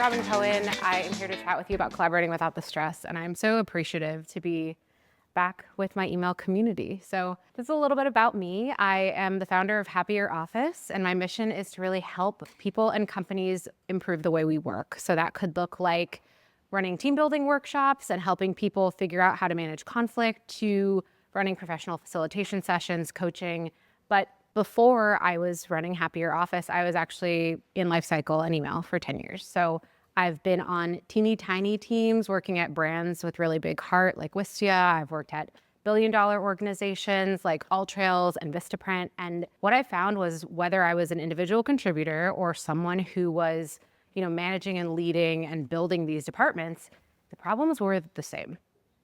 Robin Cohen. I am here to chat with you about collaborating without the stress, and I'm so appreciative to be back with my email community. So this is a little bit about me. I am the founder of Happier Office, and my mission is to really help people and companies improve the way we work. So that could look like running team building workshops and helping people figure out how to manage conflict, to running professional facilitation sessions, coaching. But before I was running Happier Office, I was actually in lifecycle and email for 10 years. So I've been on teeny tiny teams working at brands with really big heart like Wistia. I've worked at billion-dollar organizations like Alltrails and Vistaprint. And what I found was whether I was an individual contributor or someone who was, managing and leading and building these departments, the problems were the same,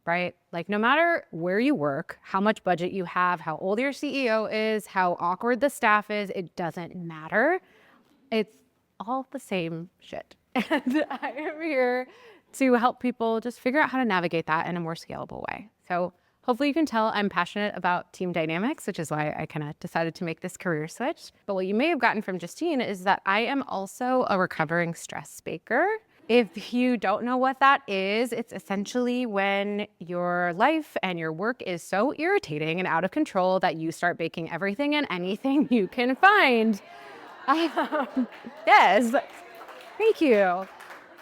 right? Like no matter where you work, how much budget you have, how old your CEO is, how awkward the staff is, it doesn't matter. It's all the same shit. And I am here to help people just figure out how to navigate that in a more scalable way. So hopefully you can tell I'm passionate about team dynamics, which is why I kind of decided to make this career switch. But what you may have gotten from Justine is that I am also a recovering stress baker. If you don't know what that is, it's essentially when your life and your work is so irritating and out of control that you start baking everything and anything you can find. Yes. Thank you.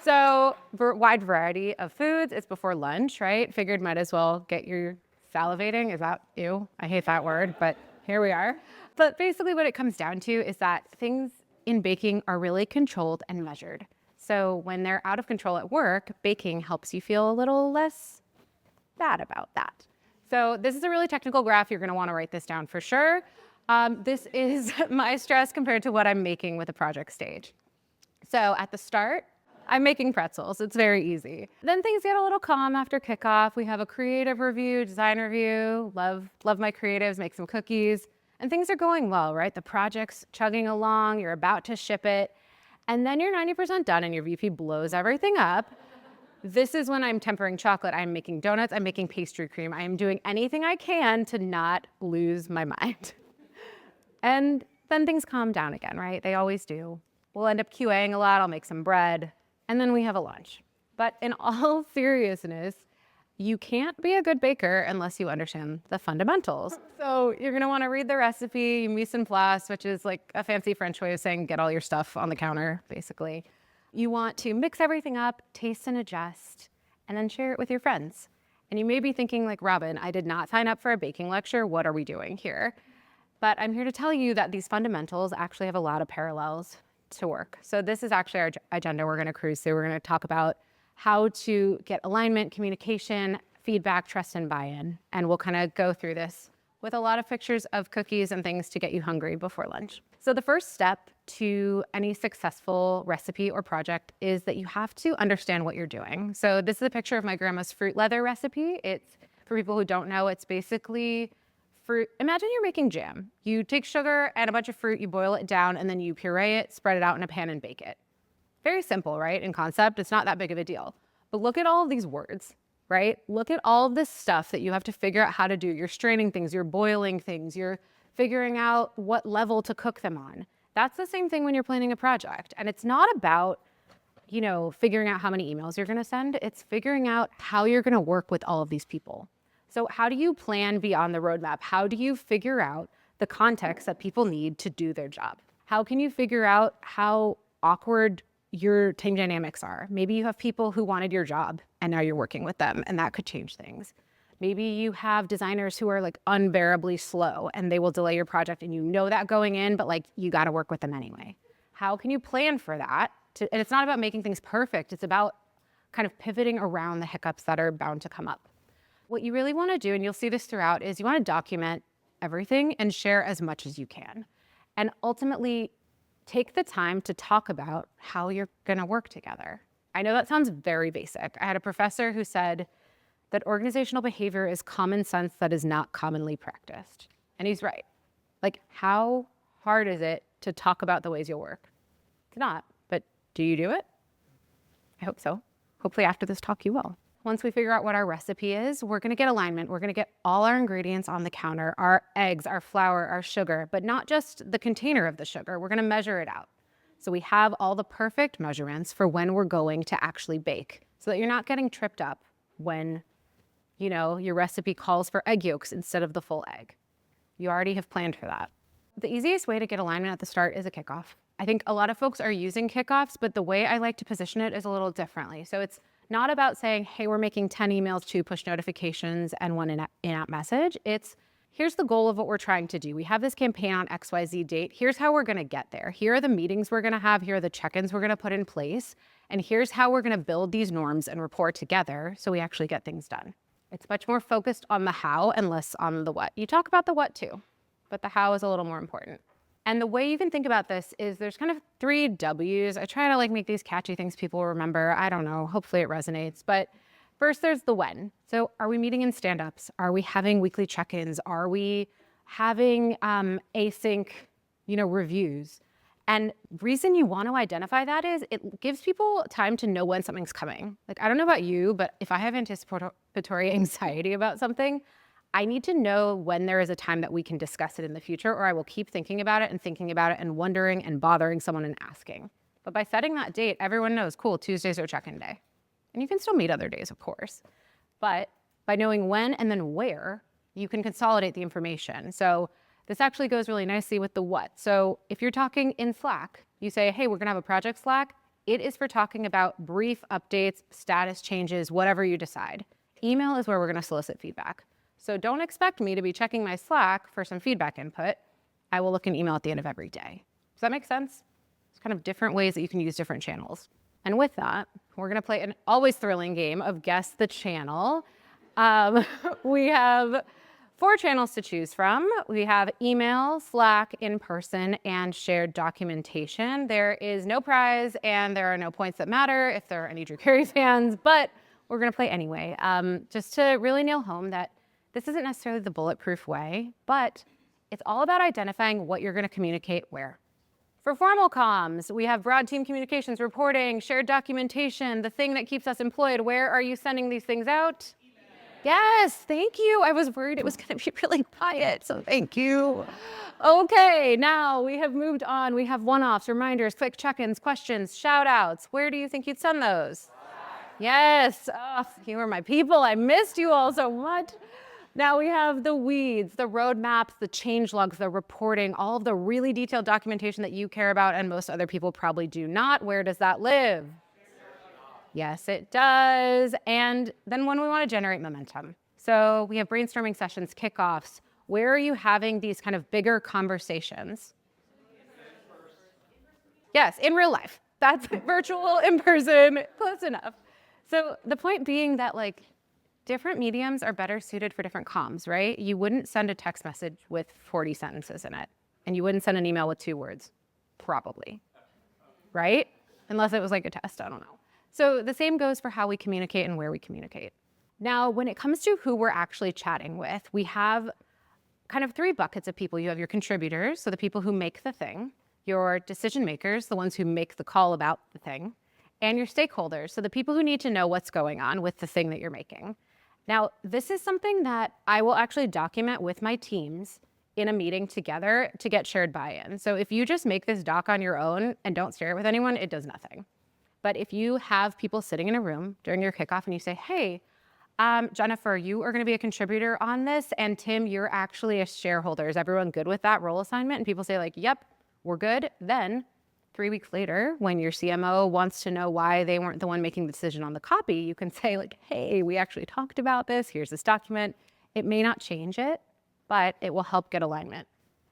So wide variety of foods. It's before lunch, right? Figured might as well get your salivating. Is that ew? I hate that word, but here we are. But basically what it comes down to is that things in baking are really controlled and measured. So when they're out of control at work, baking helps you feel a little less bad about that. So this is a really technical graph. You're going to want to write this down for sure. This is my stress compared to what I'm making with a project stage. So at the start, I'm making pretzels. It's very easy. Then things get a little calm after kickoff. We have a creative review, design review, love my creatives, make some cookies, and things are going well, right? The project's chugging along, you're about to ship it, and then you're 90% done and your VP blows everything up. This is when I'm tempering chocolate, I'm making donuts, I'm making pastry cream. I am doing anything I can to not lose my mind. And then things calm down again, right? They always do. We'll end up QAing a lot, I'll make some bread, and then we have a lunch. But in all seriousness, you can't be a good baker unless you understand the fundamentals. So you're gonna wanna read the recipe, mise en place, which is like a fancy French way of saying get all your stuff on the counter, basically. You want to mix everything up, taste and adjust, and then share it with your friends. And you may be thinking like, Robin, I did not sign up for a baking lecture, what are we doing here? But I'm here to tell you that these fundamentals actually have a lot of parallels to work. So this is actually our agenda we're going to cruise through. We're going to talk about how to get alignment, communication, feedback, trust, and buy-in. And we'll kind of go through this with a lot of pictures of cookies and things to get you hungry before lunch. So the first step to any successful recipe or project is that you have to understand what you're doing. So this is a picture of my grandma's fruit leather recipe. It's, for people who don't know, it's basically fruit. Imagine you're making jam. You take sugar and a bunch of fruit, you boil it down, and then you puree it, spread it out in a pan and bake it. Very simple, right? In concept, it's not that big of a deal. But look at all of these words, right? Look at all of this stuff that you have to figure out how to do. You're straining things, you're boiling things, you're figuring out what level to cook them on. That's the same thing when you're planning a project. And it's not about, figuring out how many emails you're gonna send. It's figuring out how you're gonna work with all of these people. So how do you plan beyond the roadmap? How do you figure out the context that people need to do their job? How can you figure out how awkward your team dynamics are? Maybe you have people who wanted your job and now you're working with them and that could change things. Maybe you have designers who are like unbearably slow and they will delay your project and you know that going in, but like you got to work with them anyway. How can you plan for that? And it's not about making things perfect. It's about kind of pivoting around the hiccups that are bound to come up. What you really want to do, and you'll see this throughout, is you want to document everything and share as much as you can. And ultimately, take the time to talk about how you're going to work together. I know that sounds very basic. I had a professor who said that organizational behavior is common sense that is not commonly practiced. And he's right. Like, how hard is it to talk about the ways you'll work? It's not, but do you do it? I hope so. Hopefully after this talk you will. Once we figure out what our recipe is, we're gonna get alignment. We're gonna get all our ingredients on the counter, our eggs, our flour, our sugar, but not just the container of the sugar. We're gonna measure it out. So we have all the perfect measurements for when we're going to actually bake so that you're not getting tripped up when, your recipe calls for egg yolks instead of the full egg. You already have planned for that. The easiest way to get alignment at the start is a kickoff. I think a lot of folks are using kickoffs, but the way I like to position it is a little differently. So it's not about saying, hey, we're making 10 emails, 2 push notifications, and 1 in-app message. It's, here's the goal of what we're trying to do. We have this campaign on XYZ date. Here's how we're going to get there. Here are the meetings we're going to have. Here are the check-ins we're going to put in place. And here's how we're going to build these norms and rapport together so we actually get things done. It's much more focused on the how and less on the what. You talk about the what too, but the how is a little more important. And the way you can think about this is there's kind of 3 W's. I try to make these catchy things people remember. I don't know, hopefully it resonates. But first there's the when. So are we meeting in stand-ups? Are we having weekly check-ins? Are we having async, reviews? And reason you want to identify that is it gives people time to know when something's coming. I don't know about you, but if I have anticipatory anxiety about something, I need to know when there is a time that we can discuss it in the future, or I will keep thinking about it and wondering and bothering someone and asking. But by setting that date, everyone knows, cool, Tuesdays are check-in day. And you can still meet other days, of course. But by knowing when and then where, you can consolidate the information. So this actually goes really nicely with the what. So if you're talking in Slack, you say, hey, we're gonna have a project Slack. It is for talking about brief updates, status changes, whatever you decide. Email is where we're gonna solicit feedback. So don't expect me to be checking my Slack for some feedback input. I will look in email at the end of every day. Does that make sense? It's kind of different ways that you can use different channels. And with that, we're gonna play an always thrilling game of guess the channel. We have 4 channels to choose from. We have email, Slack, in-person, and shared documentation. There is no prize and there are no points that matter if there are any Drew Carey fans, but we're gonna play anyway, just to really nail home that this isn't necessarily the bulletproof way, but it's all about identifying what you're gonna communicate where. For formal comms, we have broad team communications, reporting, shared documentation, the thing that keeps us employed. Where are you sending these things out? Yes, thank you. I was worried it was gonna be really quiet, so thank you. Okay, now we have moved on. We have one-offs, reminders, quick check-ins, questions, shout-outs. Where do you think you'd send those? Yes, oh, you are my people. I missed you all so much. Now we have the weeds, the roadmaps, the change logs, the reporting, all of the really detailed documentation that you care about and most other people probably do not. Where does that live? Yes, it does. And then when we want to generate momentum. So we have brainstorming sessions, kickoffs. Where are you having these kind of bigger conversations? Yes, in real life. That's virtual, in person, close enough. So the point being that different mediums are better suited for different comms, right? You wouldn't send a text message with 40 sentences in it, and you wouldn't send an email with 2 words, probably, right? Unless it was a test, I don't know. So the same goes for how we communicate and where we communicate. Now, when it comes to who we're actually chatting with, we have kind of 3 buckets of people. You have your contributors, so the people who make the thing, your decision makers, the ones who make the call about the thing, and your stakeholders, so the people who need to know what's going on with the thing that you're making. Now, this is something that I will actually document with my teams in a meeting together to get shared buy-in. So if you just make this doc on your own and don't share it with anyone, it does nothing. But if you have people sitting in a room during your kickoff and you say, hey, Jennifer, you are gonna be a contributor on this, and Tim, you're actually a shareholder. Is everyone good with that role assignment? And people say yep, we're good. Then 3 weeks later, when your CMO wants to know why they weren't the one making the decision on the copy, you can say hey, we actually talked about this. Here's this document. It may not change it, but it will help get alignment.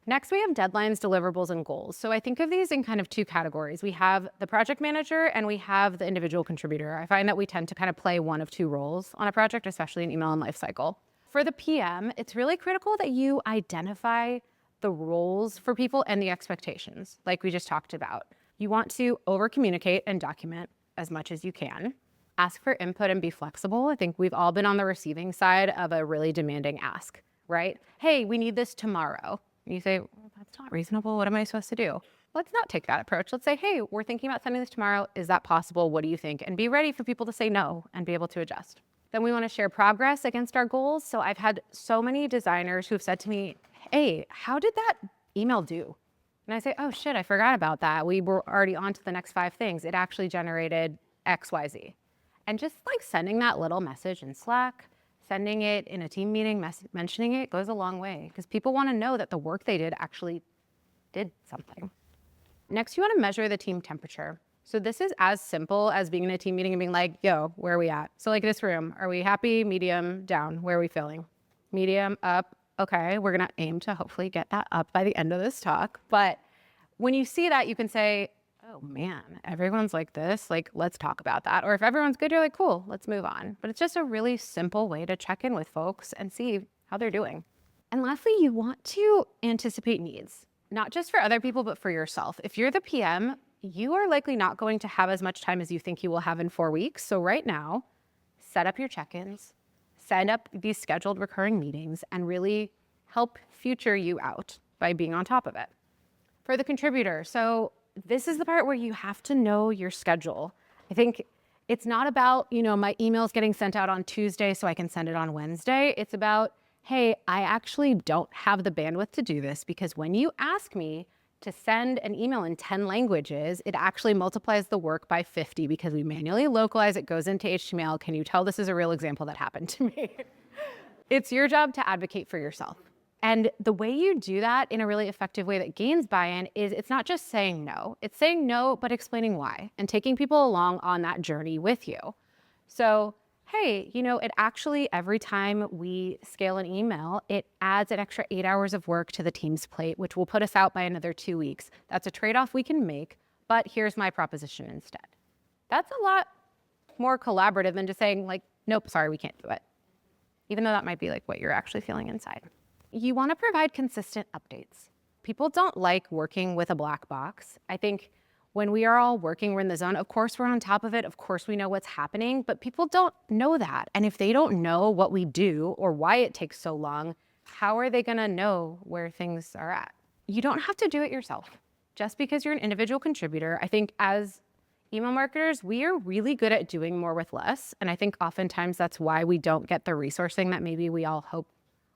Next, we have deadlines, deliverables, and goals. So I think of these in kind of 2 categories. We have the project manager and we have the individual contributor. I find that we tend to kind of play one of 2 roles on a project, especially in email and lifecycle. For the PM, it's really critical that you identify the roles for people and the expectations, like we just talked about. You want to over-communicate and document as much as you can. Ask for input and be flexible. I think we've all been on the receiving side of a really demanding ask, right? Hey, we need this tomorrow. And you say, well, that's not reasonable. What am I supposed to do? Let's not take that approach. Let's say, hey, we're thinking about sending this tomorrow. Is that possible? What do you think? And be ready for people to say no and be able to adjust. Then we want to share progress against our goals. So I've had so many designers who've said to me, hey, how did that email do? And I say, oh shit, I forgot about that. We were already on to the next 5 things. It actually generated X, Y, Z. And just like sending that little message in Slack, sending it in a team meeting, mentioning it goes a long way because people want to know that the work they did actually did something. Next, you want to measure the team temperature. So this is as simple as being in a team meeting and being like, yo, where are we at? So like this room, are we happy, medium, down? Where are we feeling? Medium, up. Okay, we're going to aim to hopefully get that up by the end of this talk. But when you see that, you can say, oh man, everyone's like this, like let's talk about that. Or if everyone's good, you're like, cool, let's move on. But it's just a really simple way to check in with folks and see how they're doing. And lastly, you want to anticipate needs, not just for other people, but for yourself. If you're the PM, you are likely not going to have as much time as you think you will have in 4 weeks. So right now, set up your check-ins, set up these scheduled recurring meetings, and really help future you out by being on top of it. For the contributor, so this is the part where you have to know your schedule. I think it's not about, my emails getting sent out on Tuesday so I can send it on Wednesday. It's about, hey, I actually don't have the bandwidth to do this because when you ask me to send an email in 10 languages, it actually multiplies the work by 50 because we manually localize it, goes into HTML. Can you tell this is a real example that happened to me? It's your job to advocate for yourself. And the way you do that in a really effective way that gains buy-in is it's not just saying no. It's saying no, but explaining why and taking people along on that journey with you. So, hey, it actually, every time we scale an email, it adds an extra 8 hours of work to the team's plate, which will put us out by another 2 weeks. That's a trade-off we can make, but here's my proposition instead. That's a lot more collaborative than just saying like, nope, sorry, we can't do it. Even though that might be like what you're actually feeling inside. You want to provide consistent updates. People don't like working with a black box. I think when we are all working, we're in the zone. Of course, we're on top of it. Of course, we know what's happening, but people don't know that. And if they don't know what we do or why it takes so long, how are they going to know where things are at? You don't have to do it yourself. Just because you're an individual contributor, I think as email marketers, we are really good at doing more with less. And I think oftentimes that's why we don't get the resourcing that maybe we all hope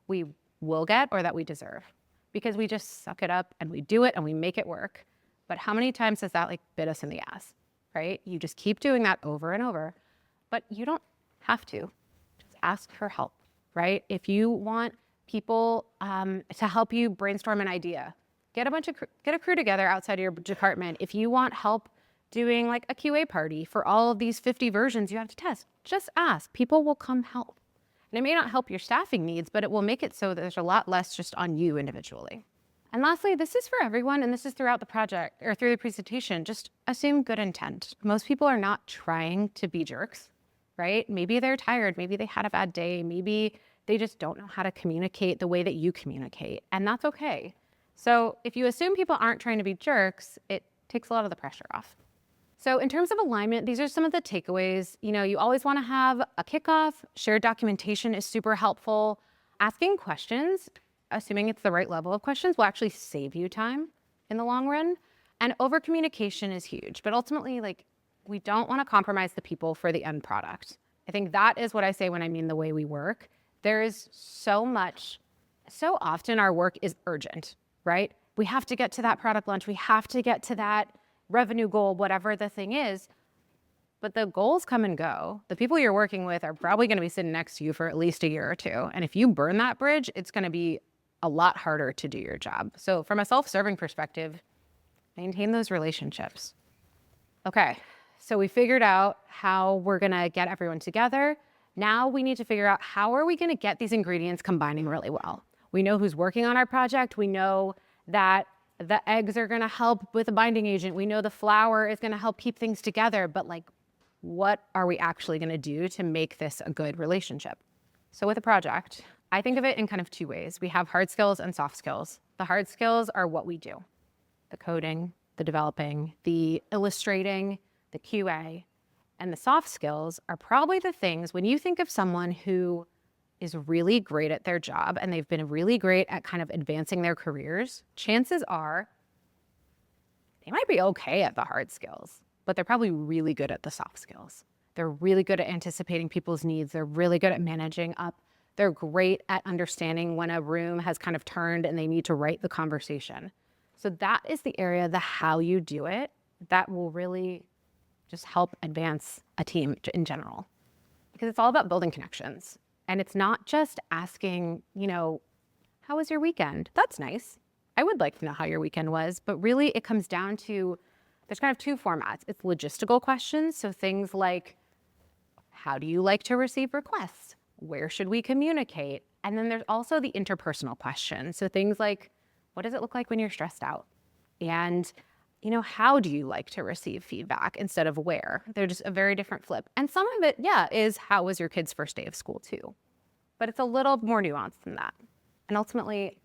we will get or that we deserve, because we just suck it up and we do it and we make it work. But how many times has that bit us in the ass, right? You just keep doing that over and over, but you don't have to. Just ask for help, right? If you want people to help you brainstorm an idea, get a crew together outside of your department. If you want help doing a QA party for all of these 50 versions you have to test, just ask. People will come help. And it may not help your staffing needs, but it will make it so that there's a lot less just on you individually. And lastly, this is for everyone, and this is throughout the project or through the presentation. Just assume good intent. Most people are not trying to be jerks, right? Maybe they're tired. Maybe they had a bad day. Maybe they just don't know how to communicate the way that you communicate, and that's okay. So if you assume people aren't trying to be jerks, it takes a lot of the pressure off. So in terms of alignment, these are some of the takeaways. You always want to have a kickoff. Shared documentation is super helpful. Asking questions, assuming it's the right level of questions, will actually save you time in the long run. And over communication is huge. But ultimately, we don't want to compromise the people for the end product. I think that is what I say when I mean the way we work. There is so often our work is urgent, right? We have to get to that product launch. We have to get to that revenue goal, whatever the thing is. But the goals come and go. The people you're working with are probably going to be sitting next to you for at least a year or two. And if you burn that bridge, it's going to be a lot harder to do your job. So from a self-serving perspective, maintain those relationships. Okay, so we figured out how we're going to get everyone together. Now we need to figure out how are we going to get these ingredients combining really well. We know who's working on our project. We know that the eggs are going to help with a binding agent. We know the flour is going to help keep things together, but what are we actually going to do to make this a good relationship? So with a project, I think of it in kind of 2 ways. We have hard skills and soft skills. The hard skills are what we do: the coding, the developing, the illustrating, the QA. And the soft skills are probably the things when you think of someone who is really great at their job and they've been really great at kind of advancing their careers, chances are they might be okay at the hard skills, but they're probably really good at the soft skills. They're really good at anticipating people's needs. They're really good at managing up. They're great at understanding when a room has kind of turned and they need to right the conversation. So that is the area, the how you do it, that will really just help advance a team in general. Because it's all about building connections. And it's not just asking, how was your weekend? That's nice. I would like to know how your weekend was. But really, it comes down to, there's kind of two formats. It's logistical questions. So things like, how do you like to receive requests? Where should we communicate? And then there's also the interpersonal questions. So things like, what does it look like when you're stressed out? And, how do you like to receive feedback instead of where? They're just a very different flip. And some of it, is how was your kid's first day of school too? But it's a little more nuanced than that. And ultimately,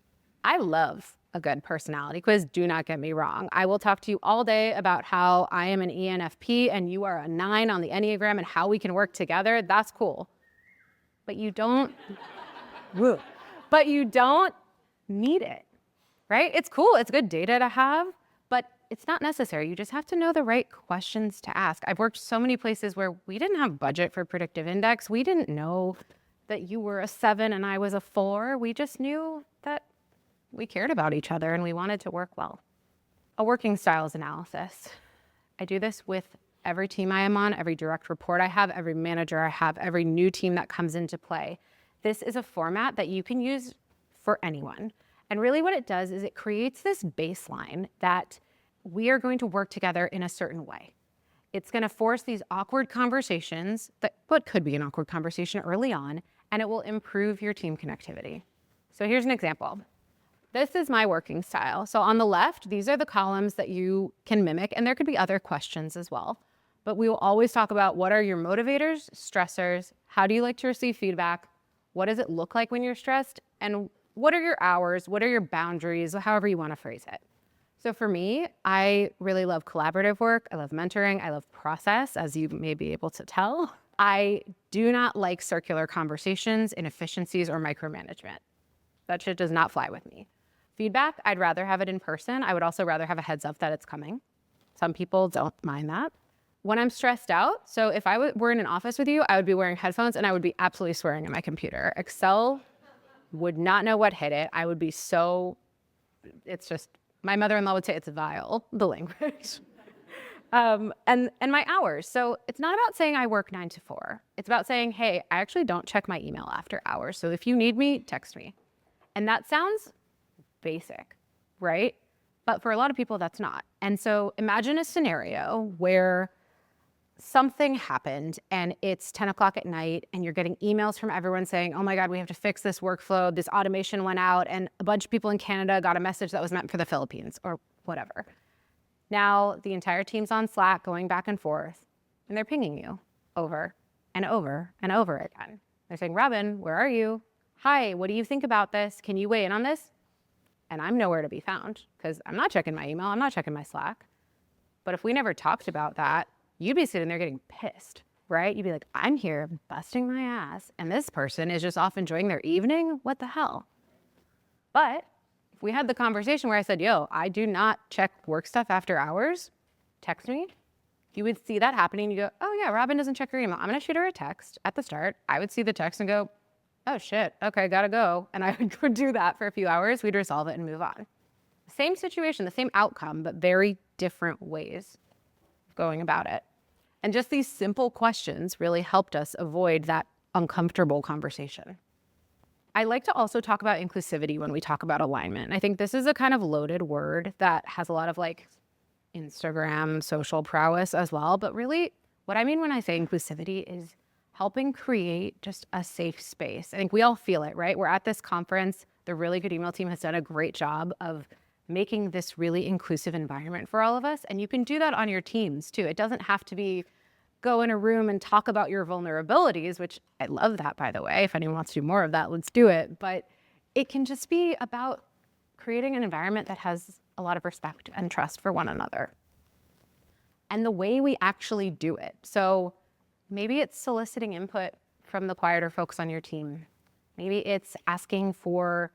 I love a good personality quiz. Do not get me wrong. I will talk to you all day about how I am an ENFP and you are a 9 on the Enneagram and how we can work together. That's cool. But you don't, need it, right? It's cool. It's good data to have, but it's not necessary. You just have to know the right questions to ask. I've worked so many places where we didn't have budget for predictive index. We didn't know that you were a 7 and I was a 4. We just knew that we cared about each other and we wanted to work well. A working styles analysis. I do this with every team I am on, every direct report I have, every manager I have, every new team that comes into play. This is a format that you can use for anyone. And really what it does is it creates this baseline that we are going to work together in a certain way. It's going to force these awkward conversations, what could be an awkward conversation early on, and it will improve your team connectivity. So here's an example. This is my working style. So on the left, these are the columns that you can mimic, and there could be other questions as well. But we will always talk about what are your motivators, stressors, how do you like to receive feedback, what does it look like when you're stressed, and what are your hours, what are your boundaries, however you want to phrase it. So for me, I really love collaborative work. I love mentoring. I love process, as you may be able to tell. I do not like circular conversations, inefficiencies, or micromanagement. That shit does not fly with me. Feedback, I'd rather have it in person. I would also rather have a heads up that it's coming. Some people don't mind that. When I'm stressed out, so if I were in an office with you, I would be wearing headphones and I would be absolutely swearing at my computer. Excel would not know what hit it. I would be it's just, my mother-in-law would say it's vile, the language. And my hours. So it's not about saying I work 9 to 4. It's about saying, hey, I actually don't check my email after hours. So if you need me, text me. And that sounds basic, right? But for a lot of people, that's not. And so imagine a scenario where something happened and it's 10 o'clock at night and you're getting emails from everyone saying, oh my God, we have to fix this workflow. This automation went out and a bunch of people in Canada got a message that was meant for the Philippines or whatever. Now the entire team's on Slack going back and forth and they're pinging you over and over and over again. They're saying, Robin, where are you? Hi, what do you think about this? Can you weigh in on this? And I'm nowhere to be found because I'm not checking my email. I'm not checking my Slack. But if we never talked about that, you'd be sitting there getting pissed, right? You'd be like, I'm here busting my ass and this person is just off enjoying their evening. What the hell? But if we had the conversation where I said, yo, I do not check work stuff after hours, text me, you would see that happening. You go, oh yeah, Robin doesn't check her email. I'm gonna shoot her a text at the start. I would see the text and go, oh shit, okay, gotta go. And I would do that for a few hours. We'd resolve it and move on. Same situation, the same outcome, but very different ways of going about it. And just these simple questions really helped us avoid that uncomfortable conversation. I like to also talk about inclusivity when we talk about alignment. I think this is a kind of loaded word that has a lot of like Instagram social prowess as well. But really what I mean when I say inclusivity is helping create just a safe space. I think we all feel it, right? We're at this conference. The Really Good Email team has done a great job of making this really inclusive environment for all of us. And you can do that on your teams too. It doesn't have to be go in a room and talk about your vulnerabilities, which I love that, by the way. If anyone wants to do more of that, let's do it. But it can just be about creating an environment that has a lot of respect and trust for one another. And the way we actually do it. So maybe it's soliciting input from the quieter folks on your team. Maybe it's asking for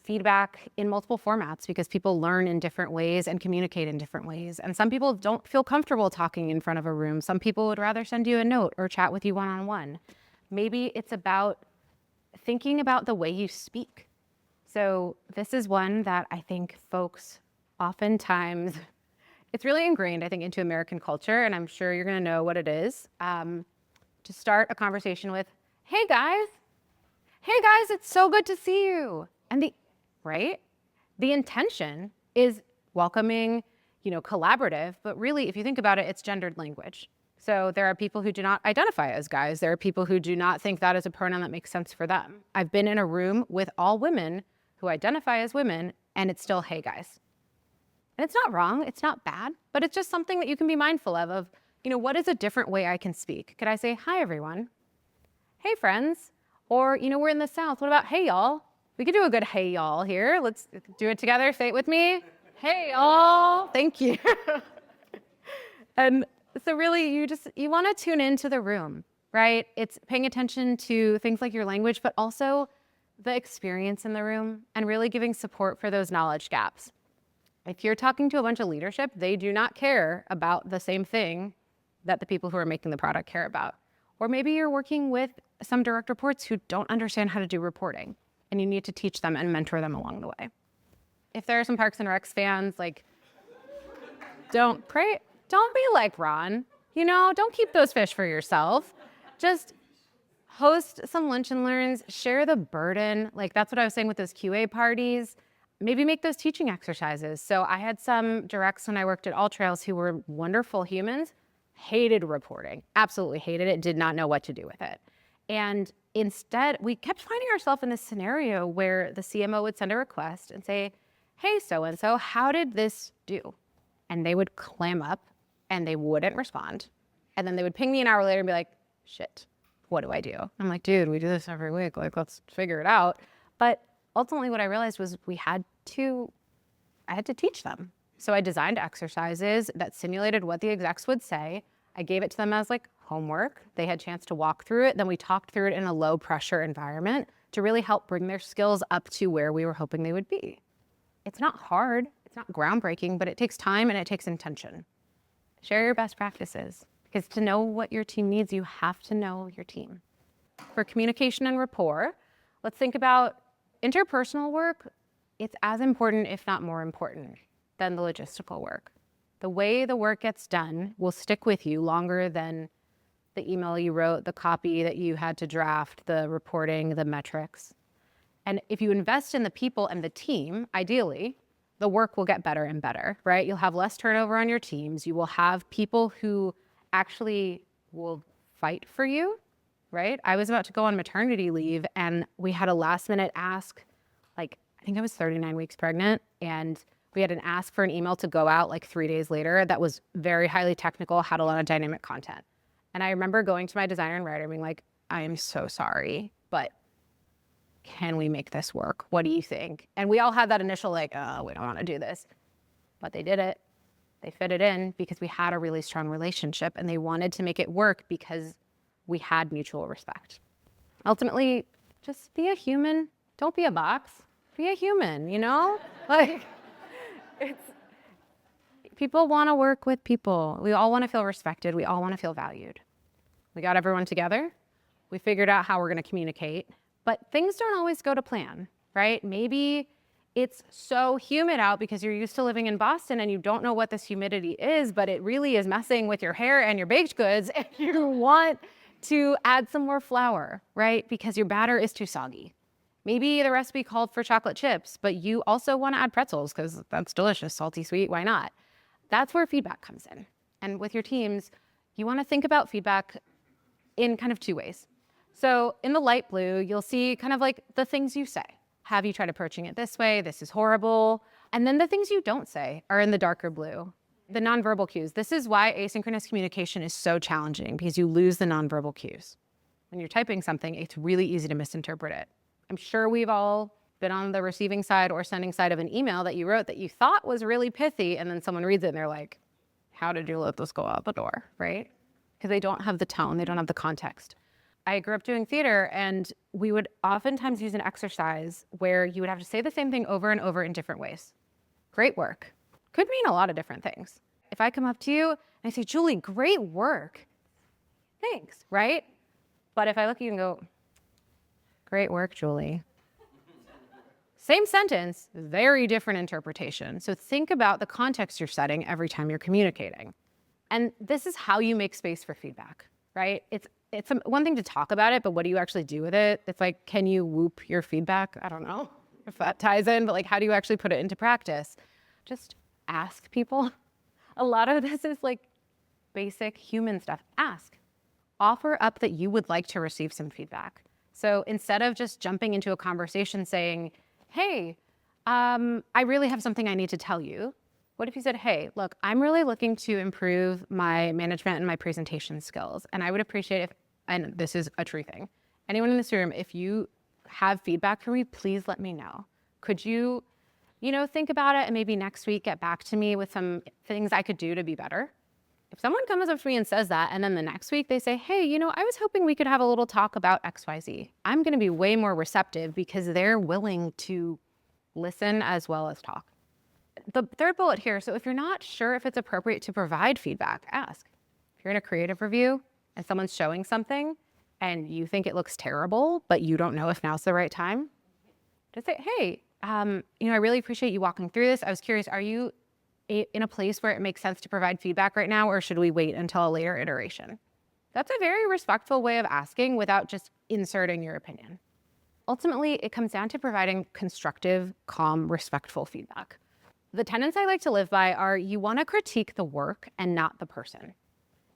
feedback in multiple formats because people learn in different ways and communicate in different ways. And some people don't feel comfortable talking in front of a room. Some people would rather send you a note or chat with you one-on-one. Maybe it's about thinking about the way you speak. So this is one that I think folks oftentimes it's really ingrained, I think, into American culture, and I'm sure you're going to know what it is, to start a conversation with, hey guys, it's so good to see you. And right? The intention is welcoming, collaborative, but really, if you think about it, it's gendered language. So there are people who do not identify as guys. There are people who do not think that is a pronoun that makes sense for them. I've been in a room with all women who identify as women, and it's still, hey guys. And it's not wrong, it's not bad, but it's just something that you can be mindful of, what is a different way I can speak? Could I say, hi everyone, hey friends, or, we're in the South, what about hey y'all? We could do a good hey y'all here. Let's do it together, say it with me. Hey y'all, thank you. And so really you wanna tune into the room, right? It's paying attention to things like your language, but also the experience in the room and really giving support for those knowledge gaps. If you're talking to a bunch of leadership, they do not care about the same thing that the people who are making the product care about. Or maybe you're working with some direct reports who don't understand how to do reporting, and you need to teach them and mentor them along the way. If there are some Parks and Recs fans, don't be like Ron. Don't keep those fish for yourself. Just host some lunch and learns, share the burden. That's what I was saying with those QA parties. Maybe make those teaching exercises. So I had some directs when I worked at All Trails who were wonderful humans, hated reporting, absolutely hated it, did not know what to do with it. And instead, we kept finding ourselves in this scenario where the CMO would send a request and say, hey, so-and-so, how did this do? And they would clam up and they wouldn't respond. And then they would ping me an hour later and be like, shit, what do I do? I'm like, dude, we do this every week. Let's figure it out. But ultimately what I realized was I had to teach them. So I designed exercises that simulated what the execs would say. I gave it to them as homework. They had a chance to walk through it. Then we talked through it in a low pressure environment to really help bring their skills up to where we were hoping they would be. It's not hard, it's not groundbreaking, but it takes time and it takes intention. Share your best practices, because to know what your team needs, you have to know your team. For communication and rapport, let's think about interpersonal work. It's as important, if not more important, than the logistical work. The way the work gets done will stick with you longer than the email you wrote, the copy that you had to draft, the reporting, the metrics. And if you invest in the people and the team, ideally, the work will get better and better, right? You'll have less turnover on your teams. You will have people who actually will fight for you, right? I was about to go on maternity leave and we had a last minute ask, I think I was 39 weeks pregnant, and we had an ask for an email to go out 3 days later that was very highly technical, had a lot of dynamic content. And I remember going to my designer and writer and being like, I am so sorry, but can we make this work? What do you think? And we all had that initial we don't want to do this. But they did it. They fit it in because we had a really strong relationship and they wanted to make it work because we had mutual respect. Ultimately, just be a human. Don't be a box. Be a human, people want to work with people. We all want to feel respected. We all want to feel valued. We got everyone together. We figured out how we're going to communicate. But things don't always go to plan, right? Maybe it's so humid out because you're used to living in Boston and you don't know what this humidity is, but it really is messing with your hair and your baked goods, and you want to add some more flour, right? Because your batter is too soggy. Maybe the recipe called for chocolate chips, but you also want to add pretzels because that's delicious, salty, sweet, why not? That's where feedback comes in. And with your teams, you want to think about feedback in kind of two ways. So in the light blue, you'll see kind of the things you say. Have you tried approaching it this way? This is horrible. And then the things you don't say are in the darker blue. The nonverbal cues. This is why asynchronous communication is so challenging, because you lose the nonverbal cues. When you're typing something, it's really easy to misinterpret it. I'm sure we've all been on the receiving side or sending side of an email that you wrote that you thought was really pithy, and then someone reads it and they're like, how did you let this go out the door, right? Because they don't have the tone, they don't have the context. I grew up doing theater, and we would oftentimes use an exercise where you would have to say the same thing over and over in different ways. Great work. Could mean a lot of different things. If I come up to you and I say, Julie, great work. Thanks, right? But if I look at you and go, great work, Julie. Same sentence, very different interpretation. So think about the context you're setting every time you're communicating. And this is how you make space for feedback, right? It's one thing to talk about it, but what do you actually do with it? It's like, can you whoop your feedback? I don't know if that ties in, but like, how do you actually put it into practice? Just ask people. A lot of this is like basic human stuff. Ask. Offer up that you would like to receive some feedback. So instead of just jumping into a conversation saying, hey, I really have something I need to tell you. What if you said, hey, look, I'm really looking to improve my management and my presentation skills. And I would appreciate if, and this is a true thing, anyone in this room, if you have feedback for me, please let me know. Could you, think about it and maybe next week get back to me with some things I could do to be better? If someone comes up to me and says that, and then the next week they say, hey, I was hoping we could have a little talk about XYZ, I'm going to be way more receptive because they're willing to listen as well as talk. The third bullet here, so if you're not sure if it's appropriate to provide feedback, ask. If you're in a creative review and someone's showing something and you think it looks terrible, but you don't know if now's the right time, just say, hey, I really appreciate you walking through this. I was curious, are you in a place where it makes sense to provide feedback right now, or should we wait until a later iteration? That's a very respectful way of asking without just inserting your opinion. Ultimately, it comes down to providing constructive, calm, respectful feedback. The tenets I like to live by are you want to critique the work and not the person.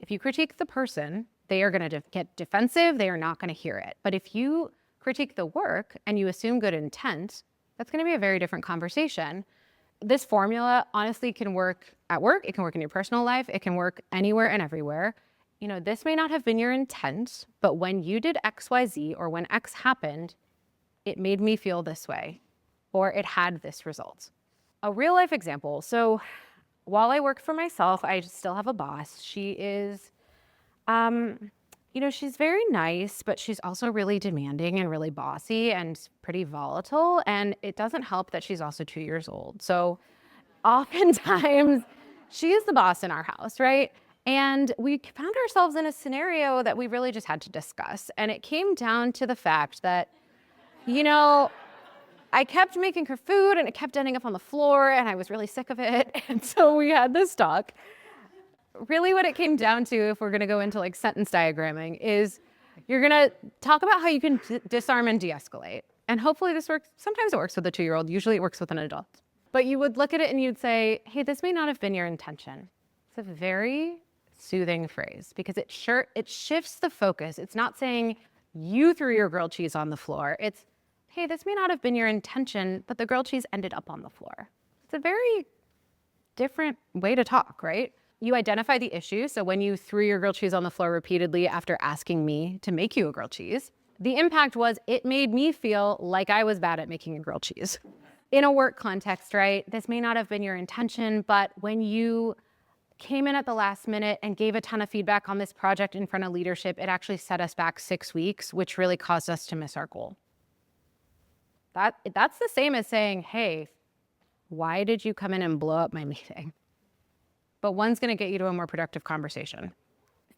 If you critique the person, they are going to get defensive. They are not going to hear it. But if you critique the work and you assume good intent, that's going to be a very different conversation. This formula honestly can work at work. It can work in your personal life. It can work anywhere and everywhere. This may not have been your intent, but when you did X, Y, Z, or when X happened, it made me feel this way, or it had this result. A real life example. So while I work for myself, I still have a boss. She is, she's very nice, but she's also really demanding and really bossy and pretty volatile. And it doesn't help that she's also 2 years old. So oftentimes she is the boss in our house, right? And we found ourselves in a scenario that we really just had to discuss. And it came down to the fact that, I kept making her food and it kept ending up on the floor and I was really sick of it. And so we had this talk. Really what it came down to, if we're going to go into like sentence diagramming, is you're going to talk about how you can disarm and de-escalate. And hopefully this works. Sometimes it works with a 2-year-old. Usually it works with an adult. But you would look at it and you'd say, hey, this may not have been your intention. It's a very soothing phrase because it shifts the focus. It's not saying you threw your grilled cheese on the floor. It's, hey, this may not have been your intention, but the grilled cheese ended up on the floor. It's a very different way to talk, right? You identify the issue. So when you threw your grilled cheese on the floor repeatedly after asking me to make you a grilled cheese, the impact was it made me feel like I was bad at making a grilled cheese. In a work context, right? This may not have been your intention, but when you came in at the last minute and gave a ton of feedback on this project in front of leadership, it actually set us back 6 weeks, which really caused us to miss our goal. That's the same as saying, hey, why did you come in and blow up my meeting? But one's going to get you to a more productive conversation.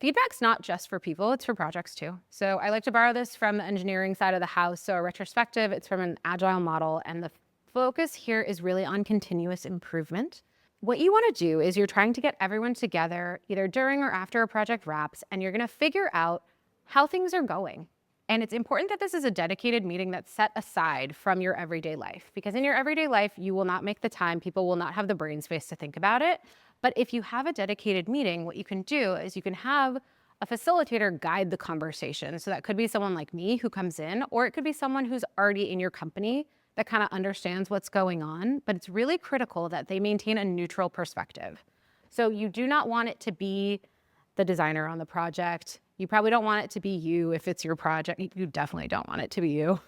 Feedback's not just for people, it's for projects too. So I like to borrow this from the engineering side of the house. So a retrospective, it's from an agile model. And the focus here is really on continuous improvement. What you want to do is you're trying to get everyone together either during or after a project wraps, and you're going to figure out how things are going. And it's important that this is a dedicated meeting that's set aside from your everyday life, because in your everyday life, you will not make the time. People will not have the brain space to think about it. But if you have a dedicated meeting, what you can do is you can have a facilitator guide the conversation. So that could be someone like me who comes in, or it could be someone who's already in your company that kind of understands what's going on. But it's really critical that they maintain a neutral perspective. So you do not want it to be the designer on the project. You probably don't want it to be you if it's your project. You definitely don't want it to be you.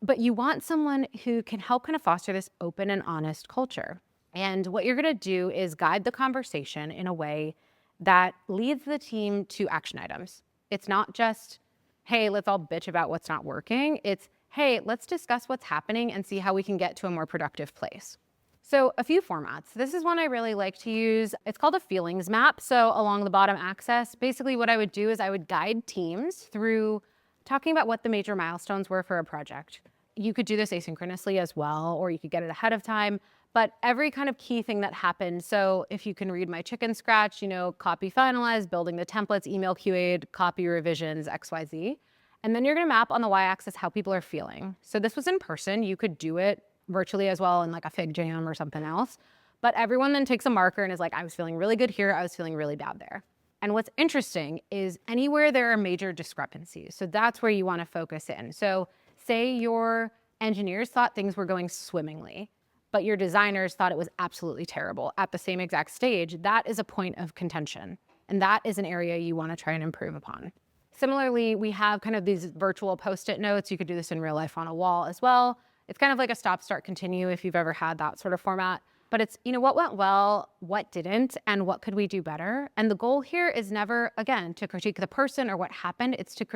But you want someone who can help kind of foster this open and honest culture. And what you're going to do is guide the conversation in a way that leads the team to action items. It's not just, hey, let's all bitch about what's not working. It's, hey, let's discuss what's happening and see how we can get to a more productive place. So a few formats. This is one I really like to use. It's called a feelings map. So along the bottom axis, basically what I would do is I would guide teams through talking about what the major milestones were for a project. you could do this asynchronously as well, or you could get it ahead of time. But every kind of key thing that happened, so if you can read my chicken scratch, copy finalized, building the templates, email QA'd, copy revisions, XYZ. And then you're gonna map on the y-axis how people are feeling. So this was in person. You could do it virtually as well in like a Fig Jam or something else. But everyone then takes a marker and is like, I was feeling really good here, I was feeling really bad there. And what's interesting is anywhere there are major discrepancies. So that's where you wanna focus in. So say your engineers thought things were going swimmingly, but your designers thought it was absolutely terrible at the same exact stage. That is a point of contention. And that is an area you wanna try and improve upon. Similarly, we have kind of these virtual Post-it notes. You could do this in real life on a wall as well. It's kind of like a stop, start, continue if you've ever had that sort of format. But it's, what went well, what didn't, and what could we do better? And the goal here is never, again, to critique the person or what happened. It's to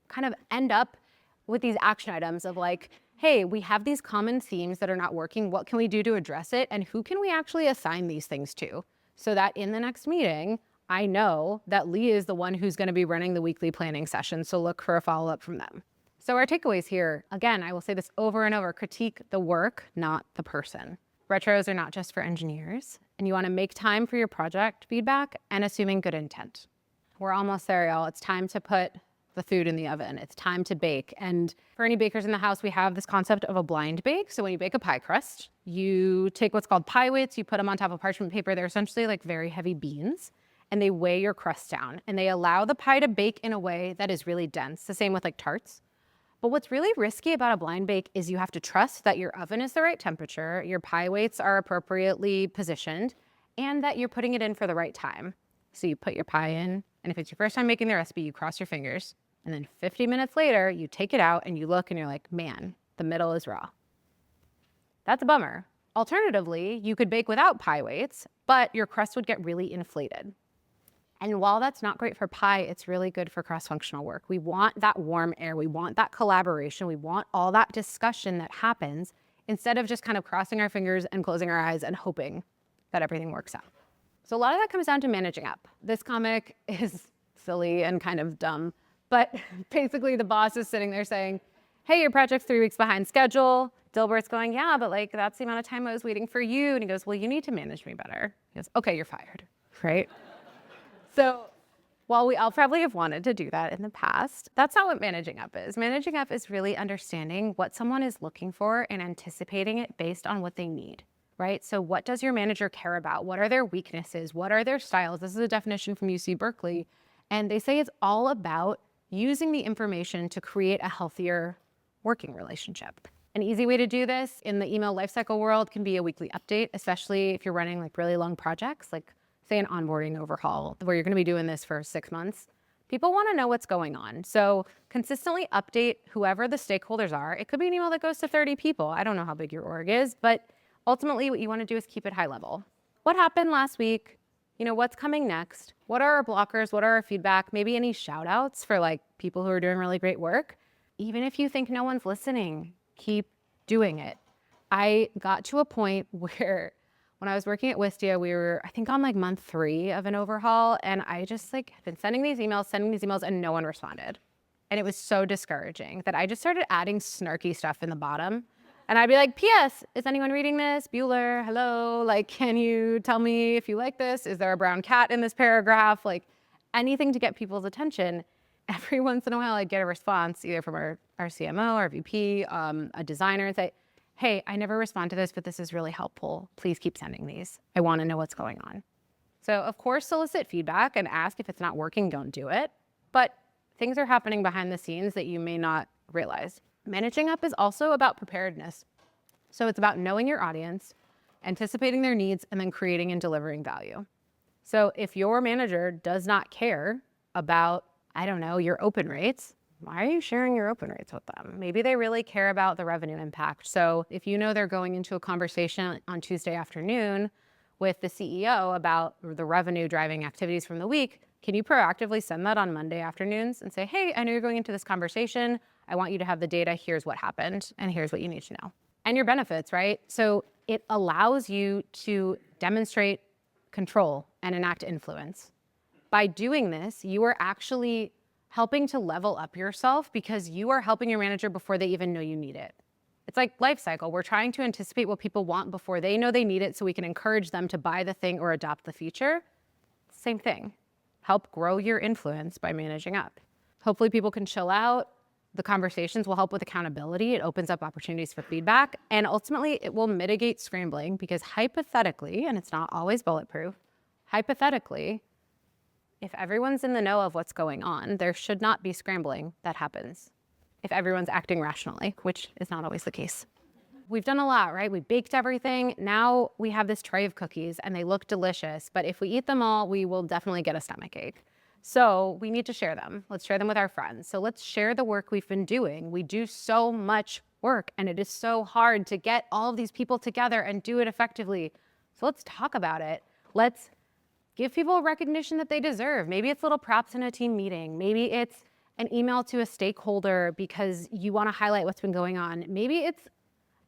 kind of end up with these action items of like, hey, we have these common themes that are not working. What can we do to address it? And who can we actually assign these things to? So that in the next meeting, I know that Lee is the one who's going to be running the weekly planning session. So look for a follow-up from them. So our takeaways here, again, I will say this over and over, critique the work, not the person. Retros are not just for engineers, and you want to make time for your project feedback and assuming good intent. We're almost there, y'all. It's time to put the food in the oven. It's time to bake. And for any bakers in the house, we have this concept of a blind bake. So when you bake a pie crust, you take what's called pie weights, you put them on top of parchment paper. They're essentially like very heavy beans, and they weigh your crust down, and they allow the pie to bake in a way that is really dense. The same with like tarts. But what's really risky about a blind bake is you have to trust that your oven is the right temperature, your pie weights are appropriately positioned, and that you're putting it in for the right time. So you put your pie in, and if it's your first time making the recipe, you cross your fingers. And then 50 minutes later, you take it out and you look and you're like, man, the middle is raw. That's a bummer. Alternatively, you could bake without pie weights, but your crust would get really inflated. And while that's not great for pie, it's really good for cross-functional work. We want that warm air. We want that collaboration. We want all that discussion that happens instead of just kind of crossing our fingers and closing our eyes and hoping that everything works out. So a lot of that comes down to managing up. This comic is silly and kind of dumb, but basically the boss is sitting there saying, hey, your project's 3 weeks behind schedule. Dilbert's going, yeah, but like that's the amount of time I was waiting for you. And he goes, well, you need to manage me better. He goes, okay, you're fired, right? So while we all probably have wanted to do that in the past, that's not what managing up is. Managing up is really understanding what someone is looking for and anticipating it based on what they need, right? So what does your manager care about? What are their weaknesses? What are their styles? This is a definition from UC Berkeley. And they say it's all about using the information to create a healthier working relationship. An easy way to do this in the email lifecycle world can be a weekly update, especially if you're running like really long projects, like say an onboarding overhaul where you're going to be doing this for 6 months. People want to know what's going on. So consistently update whoever the stakeholders are. It could be an email that goes to 30 people. I don't know how big your org is, but ultimately what you want to do is keep it high level. What happened last week? What's coming next? What are our blockers? What are our feedback? Maybe any shout outs for like people who are doing really great work. Even if you think no one's listening, keep doing it. I got to a point where when I was working at Wistia, we were, I think, on like month 3 of an overhaul, and I just like had been sending these emails, and no one responded. And it was so discouraging that I just started adding snarky stuff in the bottom. And I'd be like, P.S., is anyone reading this? Bueller, hello, like, can you tell me if you like this? Is there a brown cat in this paragraph? Like, anything to get people's attention. Every once in a while, I'd get a response either from our CMO, our VP, a designer, and say, hey, I never respond to this, but this is really helpful. Please keep sending these. I want to know what's going on. So of course, solicit feedback and ask if it's not working, don't do it. But things are happening behind the scenes that you may not realize. Managing up is also about preparedness. So it's about knowing your audience, anticipating their needs, and then creating and delivering value. So if your manager does not care about, I don't know, your open rates, why are you sharing your open rates with them? Maybe they really care about the revenue impact. So if you know they're going into a conversation on Tuesday afternoon with the CEO about the revenue driving activities from the week, can you proactively send that on Monday afternoons and say, hey, I know you're going into this conversation. I want you to have the data. Here's what happened, and here's what you need to know. And your benefits, right? So it allows you to demonstrate control and enact influence. By doing this, you are actually helping to level up yourself because you are helping your manager before they even know you need it. It's like life cycle. We're trying to anticipate what people want before they know they need it so we can encourage them to buy the thing or adopt the feature. Same thing. Help grow your influence by managing up. Hopefully people can chill out. The conversations will help with accountability. It opens up opportunities for feedback. And ultimately, it will mitigate scrambling because hypothetically, and it's not always bulletproof, hypothetically, if everyone's in the know of what's going on, there should not be scrambling that happens if everyone's acting rationally, which is not always the case. We've done a lot, right? We baked everything. Now we have this tray of cookies and they look delicious, but if we eat them all, we will definitely get a stomachache. So we need to share them. Let's share them with our friends. So let's share the work we've been doing. We do so much work and it is so hard to get all of these people together and do it effectively. So let's talk about it. Let's give people recognition that they deserve. Maybe it's little props in a team meeting. Maybe it's an email to a stakeholder because you want to highlight what's been going on. Maybe it's,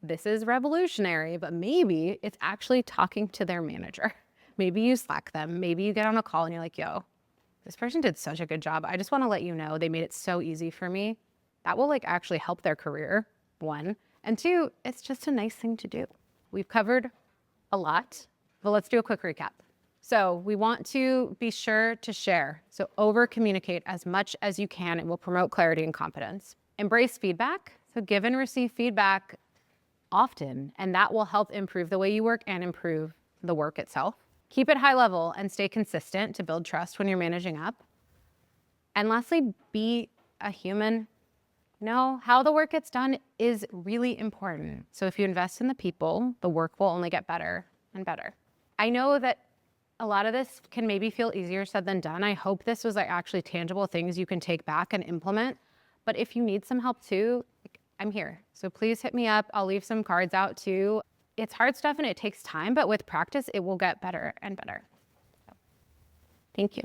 this is revolutionary, but maybe it's actually talking to their manager. Maybe you Slack them. Maybe you get on a call and you're like, yo, this person did such a good job. I just want to let you know they made it so easy for me. That will like actually help their career, one. And two, it's just a nice thing to do. We've covered a lot, but let's do a quick recap. So we want to be sure to share. So over communicate as much as you can. It will promote clarity and competence. Embrace feedback. So give and receive feedback often, and that will help improve the way you work and improve the work itself. Keep it high level and stay consistent to build trust when you're managing up. And lastly, be a human. Know how the work gets done is really important. So if you invest in the people, the work will only get better and better. I know that a lot of this can maybe feel easier said than done. I hope this was like actually tangible things you can take back and implement. But if you need some help too, I'm here. So please hit me up. I'll leave some cards out too. It's hard stuff and it takes time, but with practice, it will get better and better. So, thank you.